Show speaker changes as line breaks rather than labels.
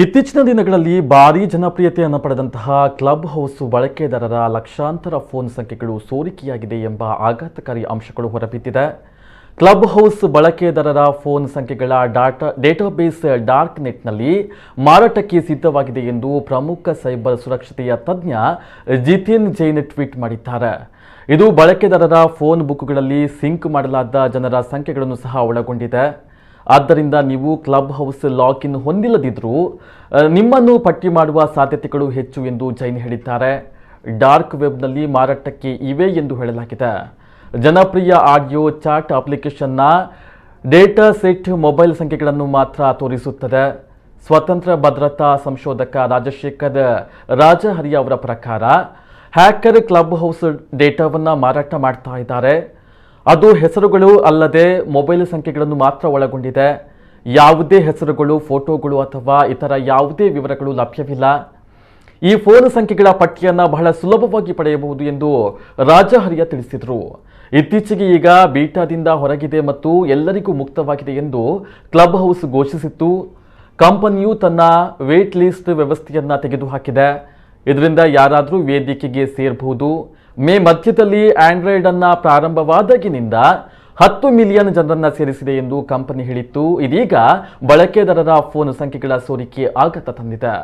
ಇತ್ತೀಚಿನ ದಿನಗಳಲ್ಲಿ ಭಾರೀ ಜನಪ್ರಿಯತೆಯನ್ನು ಪಡೆದಂತಹ ಕ್ಲಬ್ ಹೌಸ್ ಬಳಕೆದಾರರ ಲಕ್ಷಾಂತರ ಫೋನ್ ಸಂಖ್ಯೆಗಳು ಸೋರಿಕೆಯಾಗಿದೆ ಎಂಬ ಆಘಾತಕಾರಿ ಅಂಶಗಳು ಹೊರಬಿದ್ದಿದೆ. ಕ್ಲಬ್ ಹೌಸ್ ಬಳಕೆದಾರರ ಫೋನ್ ಸಂಖ್ಯೆಗಳ ಡೇಟಾಬೇಸ್ ಡಾರ್ಕ್ ನೆಟ್ನಲ್ಲಿ ಮಾರಾಟಕ್ಕೆ ಸಿದ್ಧವಾಗಿದೆ ಎಂದು ಪ್ರಮುಖ ಸೈಬರ್ ಸುರಕ್ಷತೆಯ ತಜ್ಞ ಜಿತೇನ್ ಜೈನ್ ಟ್ವೀಟ್ ಮಾಡಿದ್ದಾರೆ. ಇದು ಬಳಕೆದಾರರ ಫೋನ್ ಬುಕ್ಗಳಲ್ಲಿ ಸಿಂಕ್ ಮಾಡಲಾದ ಜನರ ಸಂಖ್ಯೆಗಳನ್ನು ಸಹ ಒಳಗೊಂಡಿದೆ. ಆದ್ದರಿಂದ ನೀವು ಕ್ಲಬ್ ಹೌಸ್ ಲಾಗಿನ್ ಹೊಂದಿಲ್ಲದಿದ್ದರೂ ನಿಮ್ಮನ್ನು ಪಟ್ಟಿ ಮಾಡುವ ಸಾಧ್ಯತೆಗಳು ಹೆಚ್ಚು ಎಂದು ಜೈನ್ ಹೇಳಿದ್ದಾರೆ. ಡಾರ್ಕ್ ವೆಬ್ನಲ್ಲಿ ಮಾರಾಟಕ್ಕೆ ಇವೆ ಎಂದು ಹೇಳಲಾಗಿದೆ. ಜನಪ್ರಿಯ ಆಡಿಯೋ ಚಾಟ್ ಅಪ್ಲಿಕೇಶನ್ನ ಡೇಟಾ ಸೆಟ್ ಮೊಬೈಲ್ ಸಂಖ್ಯೆಗಳನ್ನು ಮಾತ್ರ ತೋರಿಸುತ್ತದೆ. ಸ್ವತಂತ್ರ ಭದ್ರತಾ ಸಂಶೋಧಕ ರಾಜಶೇಖರ್ ರಾಜಹರಿ ಅವರ ಪ್ರಕಾರ ಹ್ಯಾಕರ್ ಕ್ಲಬ್ ಹೌಸ್ ಡೇಟಾವನ್ನು ಮಾರಾಟ ಮಾಡ್ತಾ ಇದ್ದಾರೆ. ಅದು ಹೆಸರುಗಳು ಅಲ್ಲದೆ ಮೊಬೈಲ್ ಸಂಖ್ಯೆಗಳನ್ನು ಮಾತ್ರ ಒಳಗೊಂಡಿದೆ. ಯಾವುದೇ ಹೆಸರುಗಳು, ಫೋಟೋಗಳು ಅಥವಾ ಇತರ ಯಾವುದೇ ವಿವರಗಳು ಲಭ್ಯವಿಲ್ಲ. ಈ ಫೋನ್ ಸಂಖ್ಯೆಗಳ ಪಟ್ಟಿಯನ್ನು ಬಹಳ ಸುಲಭವಾಗಿ ಪಡೆಯಬಹುದು ಎಂದು ರಾಜಹರಿಯ ತಿಳಿಸಿದರು. ಇತ್ತೀಚೆಗೆ ಈಗ ಬೀಟಾದಿಂದ ಹೊರಗಿದೆ ಮತ್ತು ಎಲ್ಲರಿಗೂ ಮುಕ್ತವಾಗಿದೆ ಎಂದು ಕ್ಲಬ್ ಹೌಸ್ ಘೋಷಿಸಿತ್ತು. ಕಂಪನಿಯು ತನ್ನ ವೇಟ್ ಲಿಸ್ಟ್ ವ್ಯವಸ್ಥೆಯನ್ನು ತೆಗೆದುಹಾಕಿದೆ. ಇದರಿಂದ ಯಾರಾದರೂ ವೇದಿಕೆಗೆ ಸೇರಬಹುದು. ಮೇ ಮಧ್ಯದಲ್ಲಿ ಆಂಡ್ರಾಯ್ಡ್ ಅನ್ನ ಪ್ರಾರಂಭವಾದಾಗಿನಿಂದ 10 ಮಿಲಿಯನ್ ಜನರನ್ನ ಸೇರಿಸಿದೆ ಎಂದು ಕಂಪನಿ ಹೇಳಿತ್ತು. ಇದೀಗ ಬಳಕೆದಾರರ ಫೋನ್ ಸಂಖ್ಯೆಗಳ ಸೋರಿಕೆ ಆಘಾತ ತಂದಿದೆ.